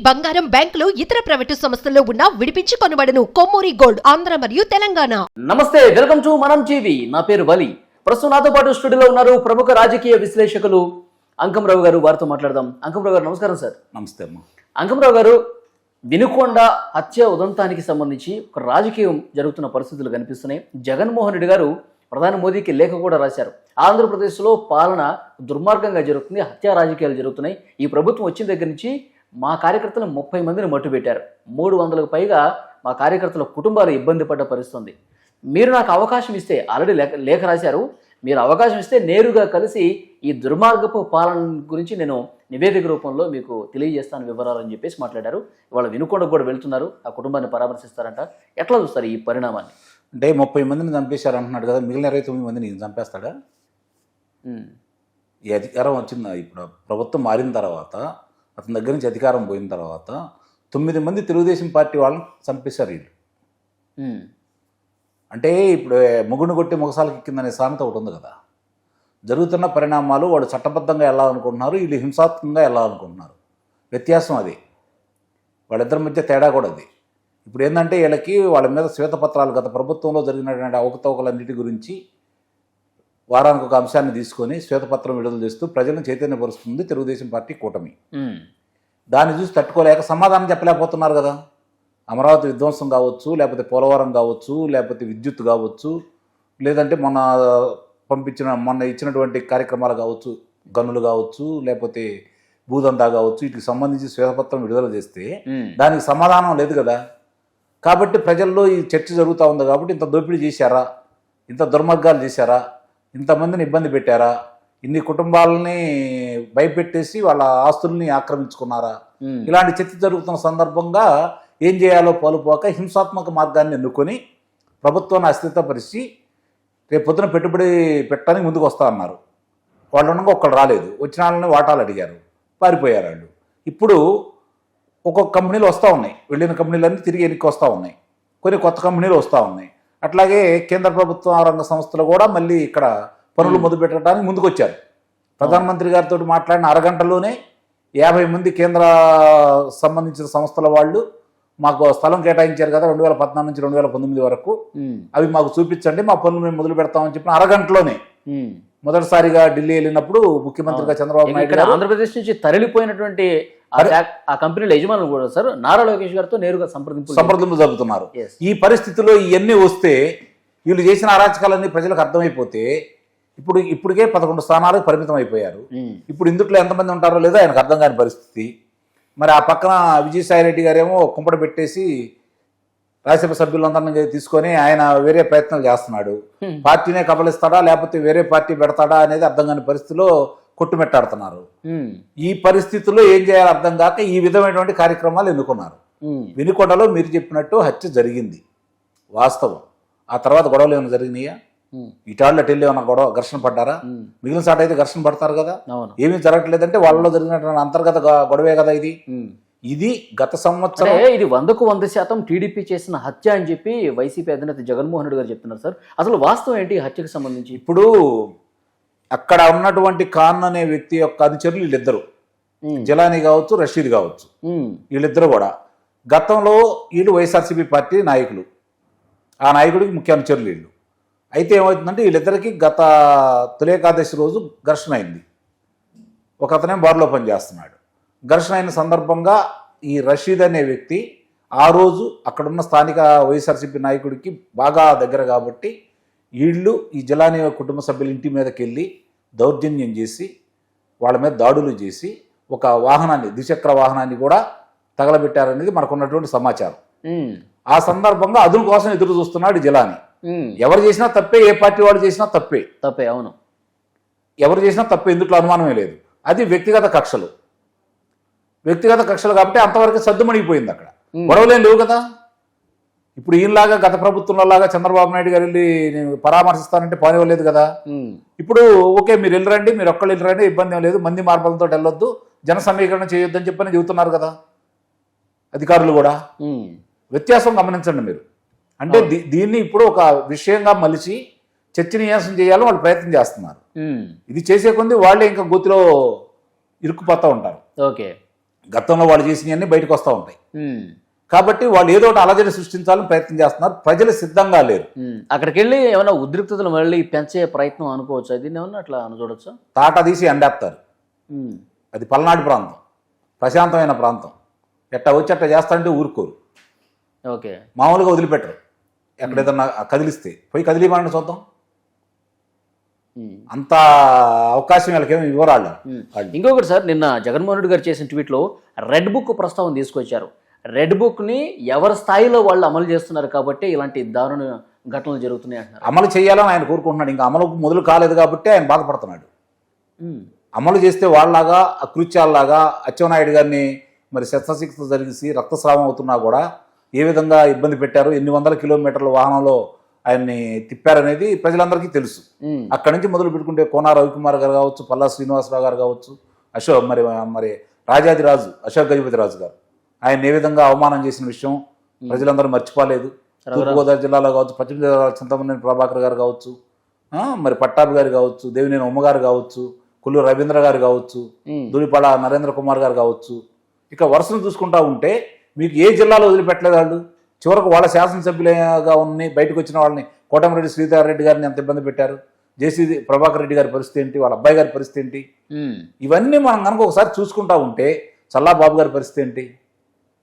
బంగారం, బ్యాంకులు, ఇతర ప్రైవేటు సంస్థల్లో ఉన్న విడిపించి కొనబడను. కొమ్మూరి గోల్డ్, ఆంధ్ర మరియు తెలంగాణ. నమస్తే, వెల్కమ్ టు మనం టీవీ. నా పేరు వలి. ప్రస్తుతం నాతో పాటు స్టూడియోలో ఉన్నారు ప్రముఖ రాజకీయ విశ్లేషకులు అంకంరావు గారు. వారితో మాట్లాడదాం. అంకంరావు గారు నమస్కారం సార్. నమస్తే అమ్మా. అంకంరావు గారు, వినుకొండ హత్య ఉదంతానికి సంబంధించి ఒక రాజకీయం జరుగుతున్న పరిస్థితులు కనిపిస్తున్నాయి. జగన్మోహన్ రెడ్డి గారు ప్రధాని మోదీకి లేఖ కూడా రాశారు. ఆంధ్రప్రదేశ్లో పాలన దుర్మార్గంగా జరుగుతుంది, హత్యా రాజకీయాలు జరుగుతున్నాయి. ఈ ప్రభుత్వం వచ్చిన దగ్గర నుంచి మా కార్యకర్తలు 30 మందిని మట్టుబెట్టారు. 300కు పైగా మా కార్యకర్తల కుటుంబాలు ఇబ్బంది పడ్డ పరిస్థితుంది. మీరు నాకు అవకాశం ఇస్తే, ఆల్రెడీ లేఖ రాశారు, మీరు అవకాశం ఇస్తే నేరుగా కలిసి ఈ దుర్మార్గపు పాలన గురించి నేను నివేదిక రూపంలో మీకు తెలియజేస్తాను వివరాలు అని చెప్పేసి మాట్లాడారు. ఇవాళ వినుకొండకు కూడా వెళ్తున్నారు, ఆ కుటుంబాన్ని పరామర్శిస్తారంట. ఎట్లా చూస్తారు ఈ పరిణామాన్ని? అంటే 30 మందిని చంపేశారు అంటున్నాడు కదా, మిగిలిన 29 మందిని చంపేస్తాడా? ఈ అధికారం వచ్చింది, ఇప్పుడు ప్రభుత్వం మారిన తర్వాత, అతని దగ్గర నుంచి అధికారం పోయిన తర్వాత 9 మంది తెలుగుదేశం పార్టీ వాళ్ళని చంపేశారు వీళ్ళు. అంటే ఇప్పుడు మొగుడు కొట్టి మొగసాలకి ఎక్కిందనే సామెత ఒకటి ఉంది కదా. జరుగుతున్న పరిణామాలు వాడు చట్టబద్ధంగా వెళ్ళాలనుకుంటున్నారు, వీళ్ళు హింసాత్మకంగా వెళ్ళాలనుకుంటున్నారు. వ్యత్యాసం అది, వాళ్ళిద్దరి మధ్య తేడా కూడా అది. ఇప్పుడు ఏంటంటే వీళ్ళకి వాళ్ళ మీద శ్వేతపత్రాలు, గత ప్రభుత్వంలో జరిగినటువంటి అవకతవకలన్నిటి గురించి వారానికి ఒక అంశాన్ని తీసుకొని శ్వేతపత్రం విడుదల చేస్తూ ప్రజలను చైతన్యపరుస్తుంది తెలుగుదేశం పార్టీ కూటమి. దాన్ని చూసి తట్టుకోలేక సమాధానం చెప్పలేకపోతున్నారు కదా. అమరావతి విధ్వంసం కావచ్చు, లేకపోతే పోలవరం కావచ్చు, లేకపోతే విద్యుత్ కావచ్చు, లేదంటే మొన్న ఇచ్చినటువంటి కార్యక్రమాలు కావచ్చు, గనులు కావచ్చు, లేకపోతే భూదందా కావచ్చు, వీటికి సంబంధించి శ్వేతపత్రం విడుదల చేస్తే దానికి సమాధానం లేదు కదా. కాబట్టి ప్రజల్లో ఈ చర్చ జరుగుతూ ఉంది. కాబట్టి ఇంత దోపిడీ చేశారా, ఇంత దుర్మార్గాలు చేశారా, ఇంతమందిని ఇబ్బంది పెట్టారా, ఇన్ని కుటుంబాలని భయపెట్టేసి వాళ్ళ ఆస్తుల్ని ఆక్రమించుకున్నారా, ఇలాంటి చర్చ జరుగుతున్న సందర్భంగా ఏం చేయాలో పాలుపోక హింసాత్మక మార్గాన్ని ఎన్నుకొని ప్రభుత్వాన్ని అస్థిరపరిచి రేపు పొద్దున పెట్టుబడి పెట్టడానికి ముందుకు వస్తా అన్నారు. వాళ్ళు ఉండగా ఒక్కడు రాలేదు, వచ్చిన వాళ్ళని వాటాలు అడిగారు, పారిపోయారు వాళ్ళు. ఇప్పుడు ఒక్కొక్క కంపెనీలు వస్తూ ఉన్నాయి, వెళ్ళిన కంపెనీలన్నీ తిరిగి ఎన్నిక వస్తూ ఉన్నాయి, కొన్ని కొత్త కంపెనీలు వస్తూ ఉన్నాయి. అట్లాగే కేంద్ర ప్రభుత్వ రంగ సంస్థలు కూడా మళ్ళీ ఇక్కడ పనులు మొదలుపెట్టడానికి ముందుకు వచ్చారు. ప్రధానమంత్రి గారితో మాట్లాడిన అరగంటలోనే 50 మంది కేంద్ర సంబంధించిన సంస్థల వాళ్ళు మాకు స్థలం కేటాయించారు కదా 2014 నుంచి 2019 వరకు, అవి మాకు చూపించండి, మా పనులు మేము మొదలు పెడతామని చెప్పిన అరగంటలోనే. మొదటిసారిగా ఢిల్లీ వెళ్ళినప్పుడు ముఖ్యమంత్రిగా చంద్రబాబు నాయుడు గారు ఆంధ్రప్రదేశ్ నుంచి తరలిపోయినటువంటి ఆ కంపెనీల యజమానులు కూడా సార్ నారా లోకేష్ గారితో నేరుగా సంప్రదింపులు జరుపుతున్నారు. ఈ పరిస్థితిలో ఇవన్నీ వస్తే, వీళ్ళు చేసిన అరాచకాలన్నీ ప్రజలకు అర్థమైపోతే, ఇప్పటికే 11 స్థానాలకు పరిమితం అయిపోయారు. ఇప్పుడు ఇందుట్లో ఎంతమంది ఉంటారో లేదో ఆయనకు అర్థం కాని పరిస్థితి. మరి ఆ పక్కన విజయసాయి రెడ్డి గారేమో కుంపట పెట్టేసి రాజ్యసభ సభ్యులందరినీ తీసుకొని ఆయన వేరే ప్రయత్నాలు చేస్తున్నాడు. పార్టీనే కబలిస్తాడా లేకపోతే వేరే పార్టీ పెడతాడా అనేది అర్థం కాని పరిస్థితిలో కొట్టుమెట్టాడుతున్నారు. ఈ పరిస్థితుల్లో ఏం చేయాలో అర్థం కాక ఈ విధమైనటువంటి కార్యక్రమాలు ఎన్నుకున్నారు. వినుకొండలో మీరు చెప్పినట్టు హత్య జరిగింది, వాస్తవం. ఆ తర్వాత గొడవలు ఏమైనా జరిగినాయా? ఇటాళ్ళ టెల్లి ఏమన్నా ఘర్షణ పడ్డారా? మిగిలిన సాట అయితే ఘర్షణ పడతారు కదా. ఏమీ జరగట్లేదంటే వాళ్ళలో జరిగినటువంటి అంతర్గత గొడవే కదా ఇది. ఇది గత సంవత్సరం ఇది 100% టీడీపీ చేసిన హత్య అని చెప్పి వైసీపీ అధినేత జగన్మోహన్ రెడ్డి గారు చెప్తున్నారు సార్. అసలు వాస్తవం ఏంటి హత్యకు సంబంధించి? ఇప్పుడు అక్కడ ఉన్నటువంటి ఖాన్ అనే వ్యక్తి యొక్క అనుచరులు వీళ్ళిద్దరు, జిలానీ కావచ్చు, రషీద్ కావచ్చు, వీళ్ళిద్దరు కూడా గతంలో వీళ్ళు వైఎస్ఆర్సీపీ పార్టీ నాయకులు, ఆ నాయకుడికి ముఖ్య అనుచరులు వీళ్ళు. అయితే ఏమవుతుందంటే వీళ్ళిద్దరికీ గత తొలి ఏకాదశి రోజు ఘర్షణ అయింది. ఒక అతనే బార్లో పనిచేస్తున్నాడు. ఘర్షణ అయిన సందర్భంగా ఈ రషీద్ అనే వ్యక్తి ఆ రోజు అక్కడున్న స్థానిక వైఎస్ఆర్సీపీ నాయకుడికి బాగా దగ్గర కాబట్టి వీళ్ళు ఈ జిలానీ కుటుంబ సభ్యుల ఇంటి మీదకి వెళ్ళి దౌర్జన్యం చేసి వాళ్ళ మీద దాడులు చేసి ఒక వాహనాన్ని, ద్విచక్ర వాహనాన్ని కూడా తగలబెట్టారనేది మనకున్నటువంటి సమాచారం. ఆ సందర్భంగా అదుల కోసం ఎదురు చూస్తున్నాడు జిలానీ. ఎవరు చేసినా తప్పే, ఏ పార్టీ వాడు చేసినా తప్పే. అవును, ఎవరు చేసినా తప్పే, ఇందులో అనుమానమే లేదు. అది వ్యక్తిగత కక్షలు కాబట్టి అంతవరకు సద్దుమణిగిపోయింది. అక్కడ గొడవలేం లేవు కదా. ఇప్పుడు ఈయనలాగా గత ప్రభుత్వంలో లాగా చంద్రబాబు నాయుడు గారు వెళ్ళి నేను పరామర్శిస్తానంటే పానివ్వలేదు కదా. ఇప్పుడు ఓకే మీరు వెళ్ళరండి, మీరు ఒక్కళ్ళు వెళ్ళరండి, ఇబ్బంది ఏం లేదు, మంది మార్పులతో వెళ్ళొద్దు, జన సమీకరణ చేయొద్దని చెప్పని చెబుతున్నారు కదా అధికారులు కూడా. వ్యత్యాసం గమనించండి మీరు. అంటే దీన్ని ఇప్పుడు ఒక విషయంగా మలిచి చర్చనీయాంశం చేయాలని వాళ్ళు ప్రయత్నం చేస్తున్నారు. ఇది చేసే కొంది వాళ్ళే ఇంకా గోతిలో ఇరుక్కుపోతూ ఉంటారు. ఓకే, గతంలో వాళ్ళు చేసినవన్నీ బయటకు వస్తూ ఉంటాయి. ఉమ్, కాబట్టి వాళ్ళు ఏదో ఒకటి అలజడి సృష్టించాలని ప్రయత్నం చేస్తున్నారు. ప్రజలు సిద్ధంగా లేరు. అక్కడికి వెళ్ళి ఏమైనా ఉద్రిక్తతలు మళ్ళీ పెంచే ప్రయత్నం అనుకోవచ్చు, అది ఏమన్నా అట్లా చూడొచ్చా? తాట తీసి ఎండేస్తారు. అది పల్నాడు ప్రాంతం, ప్రశాంతమైన ప్రాంతం. ఎట్టా వచ్చి అట్లా చేస్తారంటే ఊరుకోరు, ఓకే, మామూలుగా వదిలిపెట్టరు. ఎక్కడ ఏదన్నా కదిలిస్తే పోయి కదిలిమంటే చూద్దాం, అంత అవకాశం వీళ్ళకేమి ఇవ్వరాళ్ళు. ఇంకొకటి సార్, నిన్న జగన్మోహన్ రెడ్డి గారు చేసిన ట్వీట్లో రెడ్ బుక్ ప్రస్తావన తీసుకొచ్చారు. రెడ్ బుక్ని ఎవరి స్థాయిలో వాళ్ళు అమలు చేస్తున్నారు కాబట్టి ఇలాంటి దారుణ ఘటనలు జరుగుతున్నాయి అంటున్నారు. అమలు చేయాలని ఆయన కోరుకుంటున్నాడు. ఇంకా అమలు మొదలు కాలేదు కాబట్టి ఆయన బాధపడుతున్నాడు. అమలు చేస్తే వాళ్ళలాగా అకృత్యాలలాగా అచ్చెన్నాయుడు గారిని మరి శస్త్రచికిత్స జరిగిసి రక్తస్రావం అవుతున్నా కూడా ఏ విధంగా ఇబ్బంది పెట్టారు, ఎన్ని వందల కిలోమీటర్ల వాహనంలో ఆయన్ని తిప్పారనేది ప్రజలందరికీ తెలుసు. అక్కడి నుంచి మొదలు పెట్టుకుంటే కోన రవికుమార్ గారు కావచ్చు, పల్లా శ్రీనివాసరావు గారు కావచ్చు, అశోక్ మరి రాజాదిరాజు అశోక్ గజపతి రాజు గారు ఆయన ఏ విధంగా అవమానం చేసిన విషయం ప్రజలందరూ మర్చిపోలేదు. తూర్పుగోదావరి జిల్లాలో కావచ్చు, పశ్చిమ జిల్లాలో చింతమనేని ప్రభాకర్ గారు కావచ్చు, మరి పట్టాభి గారు కావచ్చు, దేవినేని ఉమ్మగారు కావచ్చు, కొల్లు రవీంద్ర గారు కావచ్చు, దూరిపాడ నరేంద్ర కుమార్ గారు కావచ్చు, ఇక వరుసను చూసుకుంటా ఉంటే మీకు ఏ జిల్లాలో వదిలిపెట్టలేదు వాళ్ళు. చివరకు వాళ్ళ శాసనసభ్యులుగా ఉన్న బయటకు వచ్చిన వాళ్ళని కోటమిరెడ్డి శ్రీధర్ రెడ్డి గారిని ఎంత ఇబ్బంది పెట్టారు, జేసీ ప్రభాకర్ రెడ్డి గారి పరిస్థితి ఏంటి, వాళ్ళ అబ్బాయి గారి పరిస్థితి ఏంటి, ఇవన్నీ మనం కనుక ఒకసారి చూసుకుంటా ఉంటే చల్లాబాబు గారి పరిస్థితి ఏంటి,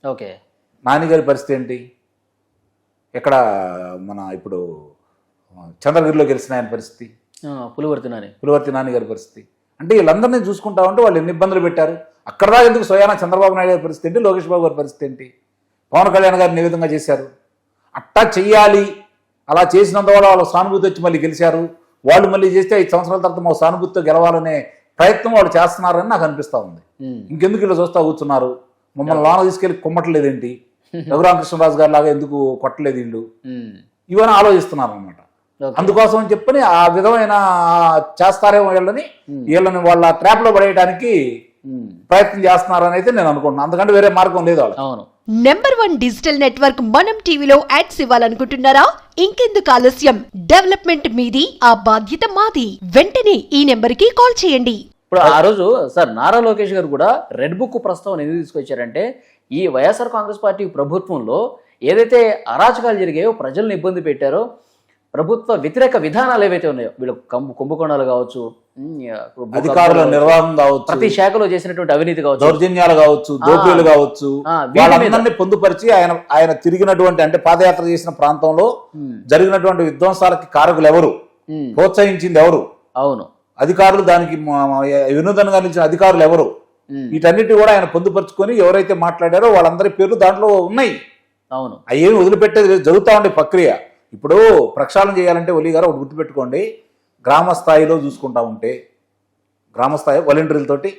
ఓకే, నాని గారి పరిస్థితి ఏంటి, ఎక్కడ మన ఇప్పుడు చంద్రగిరిలో గెలిచిన ఆయన పరిస్థితి, పులివర్తి నాని గారి పరిస్థితి, అంటే వీళ్ళందరినీ చూసుకుంటా ఉంటే వాళ్ళు ఎన్ని ఇబ్బందులు పెట్టారు. అక్కడ దాకా ఎందుకు స్వయానా చంద్రబాబు నాయుడు గారి పరిస్థితి ఏంటి, లోకేష్ బాబు గారి పరిస్థితి ఏంటి, పవన్ కళ్యాణ్ గారిని ఏ విధంగా చేశారు. అట్టా చెయ్యాలి, అలా చేసినందువల్ల వాళ్ళ సానుభూతి వచ్చి మళ్ళీ గెలిచారు. వాళ్ళు మళ్ళీ చేస్తే 5 సంవత్సరాల తర్వాత మా సానుభూతితో గెలవాలనే ప్రయత్నం వాళ్ళు చేస్తున్నారని నాకు అనిపిస్తూ ఉంది. ఇంకెందుకు ఇలా చూస్తా కూర్చున్నారు, మమ్మల్ని లోన తీసుకెళ్ళి కుమ్మట్లేదేంటి, రఘురామకృష్ణరాజు గారి లాగా ఎందుకు కొట్టలేదు వీళ్ళు, ఇవన్నీ ఆలోచిస్తున్నారు అనమాట. అందుకోసం అని చెప్పని ఆ విధమైన చేస్తారేమో వీళ్ళని వాళ్ళ ట్రాప్ లో పడేయడానికి ప్రయత్నం చేస్తున్నారని అయితే నేను అనుకుంటున్నాను. అందుకంటే వేరే మార్గం లేదు వాళ్ళు. అవును. #1 డిజిటల్ నెట్వర్క్ మనం టీవీలో యాడ్స్ ఇవ్వాలనుకుంటున్నారా? ఇంకెందుకు ఆలస్యం? డెవలప్మెంట్ మీది, ఆ బాధ్యత మాది. వెంటనే ఈ నెంబర్కి కాల్ చేయండి. ఇప్పుడు ఆ రోజు సార్ నారా లోకేష్ గారు కూడా రెడ్ బుక్ ప్రస్తావన ఎందుకు తీసుకొచ్చారంటే, ఈ వైఎస్ఆర్ కాంగ్రెస్ పార్టీ ప్రభుత్వంలో ఏదైతే అరాచకాలు జరిగాయో, ప్రజలను ఇబ్బంది పెట్టారో, ప్రభుత్వ వ్యతిరేక విధానాలు ఏవైతే ఉన్నాయో, వీళ్ళు కుంభకోణాలు కావచ్చు, అధికారుల నిర్వాహం కావచ్చు, ప్రతి శాఖలో చేసినటువంటి అవినీతి కావచ్చు, దౌర్జన్యాలు కావచ్చు, దోపిడీలు కావచ్చు, వాళ్ళందరినీ పొందుపరిచి ఆయన తిరిగినటువంటి అంటే పాదయాత్ర చేసిన ప్రాంతంలో జరిగినటువంటి విధ్వంసాలకి కారకులు ఎవరు, ప్రోత్సహించింది ఎవరు, అవును, అధికారులు దానికి వినోదంగా నిలిచిన అధికారులు ఎవరు, వీటన్నిటి కూడా ఆయన పొందుపరుచుకొని ఎవరైతే మాట్లాడారో వాళ్ళందరి పేర్లు దాంట్లో ఉన్నాయి. అవును, అవి వదిలిపెట్టేది జరుగుతూ ఉండే ప్రక్రియ. ఇప్పుడు ప్రక్షాళన చేయాలంటే ఒలి గారు ఒకటి గుర్తుపెట్టుకోండి, గ్రామ స్థాయిలో చూసుకుంటా ఉంటే గ్రామ స్థాయి వాలంటీర్లతోటి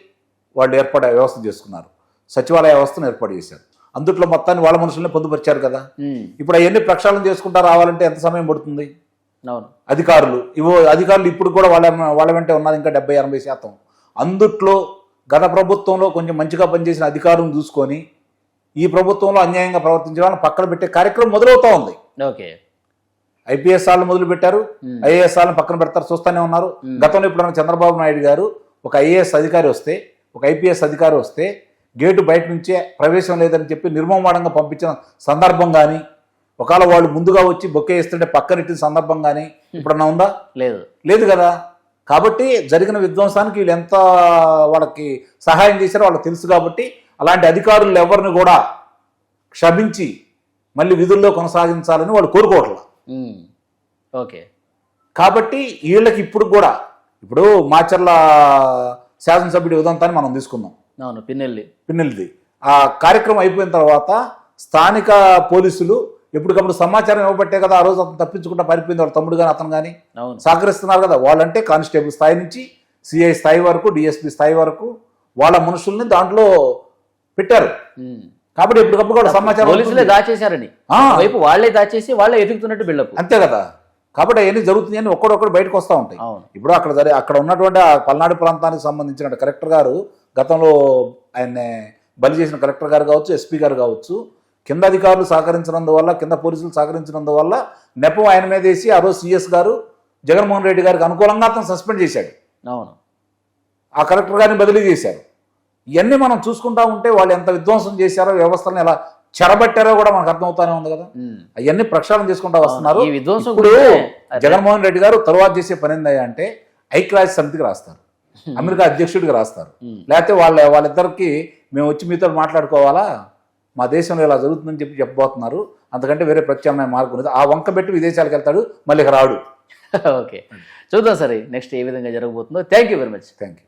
వాళ్ళు ఏర్పడే వ్యవస్థ చేసుకున్నారు, సచివాలయ వ్యవస్థను ఏర్పాటు చేశారు, అందుట్లో మొత్తాన్ని వాళ్ళ మనుషుల్ని పొందుపరిచారు కదా. ఇప్పుడు అవన్నీ ప్రక్షాళన చేసుకుంటా రావాలంటే ఎంత సమయం పడుతుంది? అధికారులు ఇప్పుడు కూడా వాళ్ళ వెంటే ఉన్నారు ఇంకా 70-80%. అందుట్లో గత ప్రభుత్వంలో కొంచెం మంచిగా పనిచేసిన అధికారులను చూసుకొని ఈ ప్రభుత్వంలో అన్యాయంగా ప్రవర్తించే వాళ్ళని పక్కన పెట్టే కార్యక్రమం మొదలవుతా ఉంది. ఓకే, ఐపీఎస్ వాళ్ళని మొదలు పెట్టారు, ఐఏఎస్ వాళ్ళని పక్కన పెడతారు, చూస్తూనే ఉన్నారు. గతంలో ఎప్పుడన్నా చంద్రబాబు నాయుడు గారు ఒక ఐఏఎస్ అధికారి వస్తే, ఒక ఐపీఎస్ అధికారి వస్తే గేటు బయట నుంచే ప్రవేశం లేదని చెప్పి నిర్మమాణంగా పంపించిన సందర్భం కానీ, ఒకవేళ వాళ్ళు ముందుగా వచ్చి బొక్కే ఇస్తుంటే పక్కనెట్టిన సందర్భం కానీ ఇప్పుడన్నా ఉందా? లేదు కదా. కాబట్టి జరిగిన విధ్వంసానికి వీళ్ళు ఎంత వాళ్ళకి సహాయం చేశారో వాళ్ళకి తెలుసు. కాబట్టి అలాంటి అధికారులు ఎవరిని కూడా క్షమించి మళ్ళీ విధుల్లో కొనసాగించాలని వాళ్ళు కోరుకోవట్లా. ఓకే, కాబట్టి వీళ్ళకి ఇప్పుడు మాచర్ల శాసనసభ్యుడి ఉదంతాన్ని మనం తీసుకుందాం. పిన్నెల్లిది ఆ కార్యక్రమం అయిపోయిన తర్వాత స్థానిక పోలీసులు ఎప్పటికప్పుడు సమాచారం ఇవ్వబట్టే కదా ఆ రోజు అతను తప్పించుకుంటా పారిపోయింది, వాళ్ళ తమ్ముడు కానీ అతను కానీ సహకరిస్తున్నారు కదా. వాళ్ళంటే కానిస్టేబుల్ స్థాయి నుంచి సిఐ స్థాయి వరకు, డిఎస్పీ స్థాయి వరకు వాళ్ళ మనుషుల్ని దాంట్లో పెట్టారు. కాబట్టి ఎప్పటికప్పుడు కూడా సమాచారం దాచేశారని వాళ్ళే దాచేసి వాళ్ళే ఎదుగుతున్నట్టు బిల్డప్, అంతే కదా. కాబట్టి అవన్నీ జరుగుతున్నాయని ఒక్కడొక్కడు బయటకు వస్తూ ఉంటాయి. ఇప్పుడు అక్కడ ఉన్నటువంటి ఆ పల్నాడు ప్రాంతానికి సంబంధించిన కలెక్టర్ గారు, గతంలో ఆయన్ని బలి చేసిన కలెక్టర్ గారు కావచ్చు, ఎస్పీ గారు కావచ్చు, కింద అధికారులు సహకరించినందువల్ల, కింద పోలీసులు సహకరించినందువల్ల నెపం ఆయన మీద వేసి ఆ రోజు సిఎస్ గారు జగన్మోహన్ రెడ్డి గారికి అనుకూలంగా అతను సస్పెండ్ చేశాడు. ఆ కలెక్టర్ గారిని బదిలీ చేశారు. ఇవన్నీ మనం చూసుకుంటా ఉంటే వాళ్ళు ఎంత విధ్వంసం చేశారో, వ్యవస్థలను ఎలా చెరబట్టారో కూడా మనకు అర్థమవుతానే ఉంది కదా. అవన్నీ ప్రక్షాళన చేసుకుంటా వస్తున్నారు. ఈ విధ్వంసం ఇప్పుడు గురించే జగన్మోహన్ రెడ్డి గారు తరువాత చేసే పని ఏందయ్యా అంటే ఐక్యరాజ్య సమితికి రాస్తారు, అమెరికా అధ్యక్షుడికి రాస్తారు, లేకపోతే వాళ్ళిద్దరికి మేము వచ్చి మీతో మాట్లాడుకోవాలా, మా దేశంలో ఇలా జరుగుతుందని చెప్పబోతున్నారు, అంతకంటే వేరే ప్రత్యామ్నాయ మార్గం లేదు. ఆ వంక పెట్టి విదేశాలకు వెళ్తాడు, మళ్ళీ రాడు. ఓకే, చూద్దాం సరే నెక్స్ట్ ఏ విధంగా జరగబోతుందో. Thank you very much. Thank you.